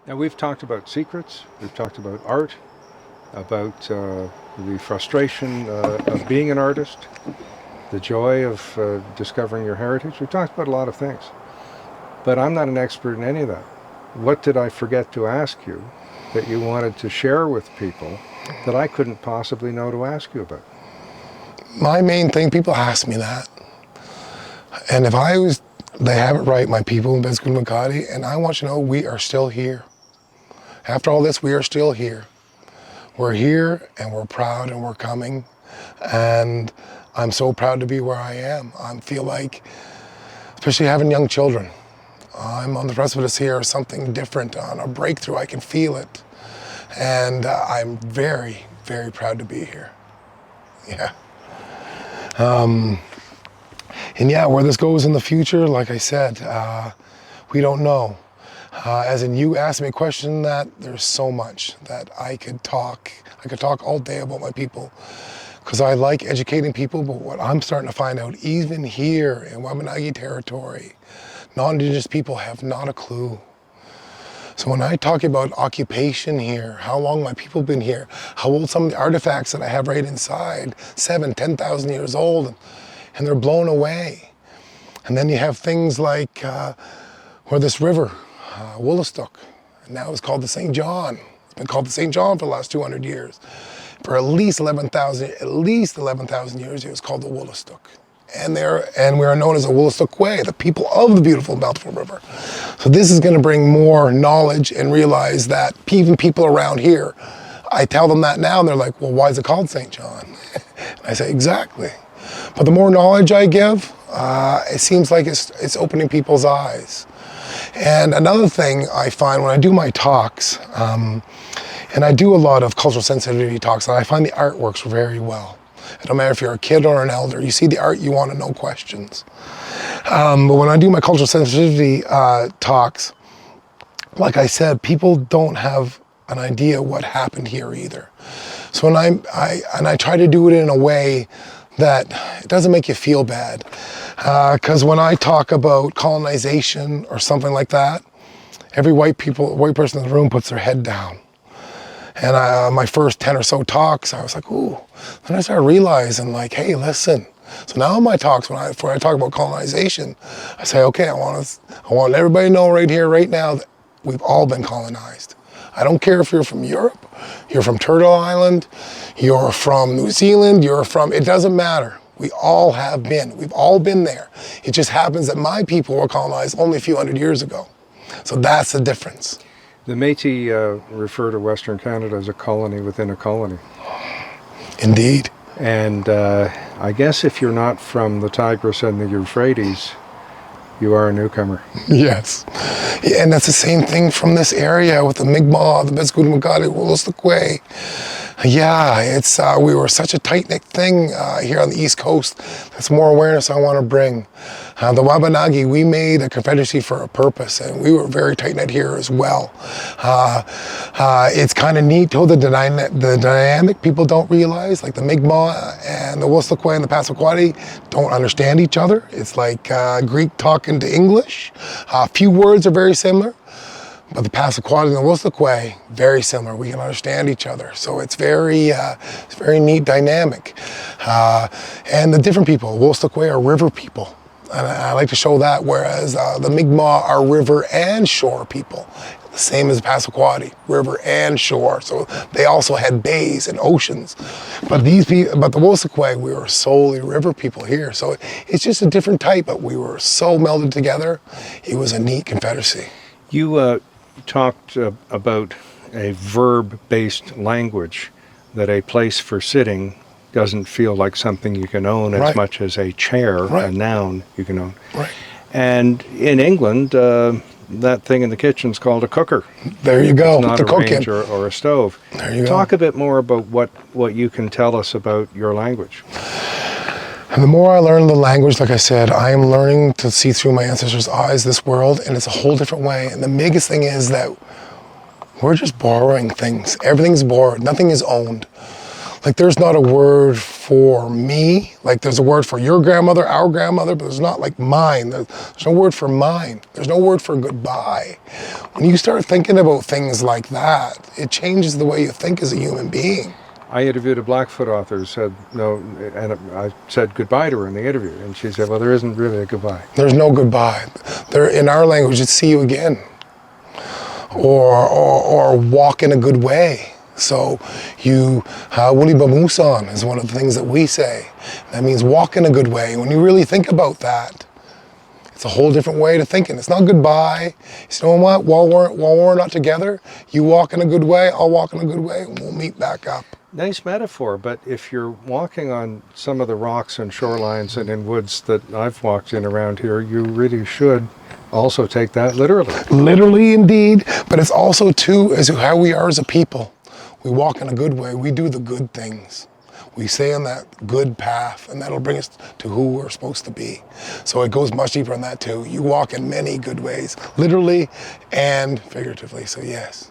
Now we've talked about secrets, we've talked about art, about the frustration of being an artist, the joy of discovering your heritage. We've talked about a lot of things, but I'm not an expert in any of that. What did I forget to ask you that you wanted to share with people that I couldn't possibly know to ask you about? My main thing, people ask me that. And they have it right, my people in Peskotomuhkati, and I want you to know we are still here. After all this, we are still here. We're here and we're proud and we're coming. And I'm so proud to be where I am. I feel like, especially having young children, I'm on the precipice here of something different, on a breakthrough. I can feel it. And I'm very, very proud to be here. Yeah. And yeah, where this goes in the future, like I said, we don't know. As in, you asked me a question that there's so much that I could talk all day about my people, because I like educating people. But what I'm starting to find out, even here in Wabanaki territory, non-Indigenous people have not a clue. So when I talk about occupation here, how long my people been here, how old some of the artifacts that I have right inside, 7,000, 10,000 years old, and they're blown away. And then you have things like where this river, Woollastok, now it's called the St. John. It's been called the St. John for the last 200 years. For at least 11,000 years, it was called the Woollastok. And we are known as the Peskotomuhkati, the people of the beautiful bountiful river. So this is going to bring more knowledge and realize that even people around here, I tell them that now and they're like, well, why is it called St. John? And I say, exactly. But the more knowledge I give, it seems like it's opening people's eyes. And another thing I find when I do my talks, and I do a lot of cultural sensitivity talks, and I find the art works very well. It don't matter if you're a kid or an elder, you see the art, you want to know questions. But when I do my cultural sensitivity talks, like I said, people don't have an idea what happened here either. So when I try to do it in a way that it doesn't make you feel bad. Because when I talk about colonization or something like that, every white person in the room puts their head down. And my first 10 or so talks, I was like, ooh. Then I started realizing, like, hey, listen. So now in my talks, when I talk about colonization, I say, okay, I want everybody to know right here, right now, that we've all been colonized. I don't care if you're from Europe, you're from Turtle Island, you're from New Zealand, it doesn't matter. We all have been. We've all been there. It just happens that my people were colonized only a few hundred years ago. So that's the difference. The Métis refer to Western Canada as a colony within a colony. Indeed. And I guess if you're not from the Tigris and the Euphrates, you are a newcomer. Yes. Yeah, and that's the same thing from this area with the Mi'kmaq, the Peskotomuhkati, Woollastok. Yeah, we were such a tight-knit thing here on the East Coast. That's more awareness I want to bring. The Wabanaki, we made a confederacy for a purpose, and we were very tight-knit here as well. It's kind of neat, though, the dynamic people don't realize, like the Mi'kmaq and the Woollastok and the Passamaquoddy don't understand each other. It's like Greek talking to English. A few words are very similar. But the Passamaquoddy and the Woollastok, very similar. We can understand each other. So it's very neat dynamic. And the different people, Woollastok are river people. And I like to show that, whereas the Mi'kmaq are river and shore people. The same as the Passamaquoddy, river and shore. So they also had bays and oceans. But the Woollastok, we were solely river people here. So it's just a different type, but we were so melded together. It was a neat confederacy. You talked about a verb-based language, that a place for sitting doesn't feel like something you can own as much as a chair, a noun you can own. Right. And in England, that thing in the kitchen is called a cooker. There you go. It's not the a range or a stove. There you go. Talk a bit more about what you can tell us about your language. And the more I learn the language, like I said, I am learning to see through my ancestors' eyes this world, and it's a whole different way. And the biggest thing is that we're just borrowing things. Everything's borrowed. Nothing is owned. Like, there's not a word for for me. Like there's a word for your grandmother, our grandmother, but there's not like mine. There's no word for mine. There's no word for goodbye. When you start thinking about things like that, it changes the way you think as a human being. I interviewed a Blackfoot author who said no, and I said goodbye to her in the interview, and she said, well, there isn't really a goodbye. There's no goodbye. There, in our language, it's see you again, or walk in a good way. So you, Wuli Bamusan is one of the things that we say. That means walk in a good way. When you really think about that, it's a whole different way to thinking. It's not goodbye. You know what? While we're not together, you walk in a good way, I'll walk in a good way, and we'll meet back up. Nice metaphor, but if you're walking on some of the rocks and shorelines and in woods that I've walked in around here, you really should also take that literally. Literally, indeed, but it's also too as how we are as a people. We walk in a good way. We do the good things. We stay on that good path, and that'll bring us to who we're supposed to be. So it goes much deeper than that too. You walk in many good ways, literally and figuratively. So yes.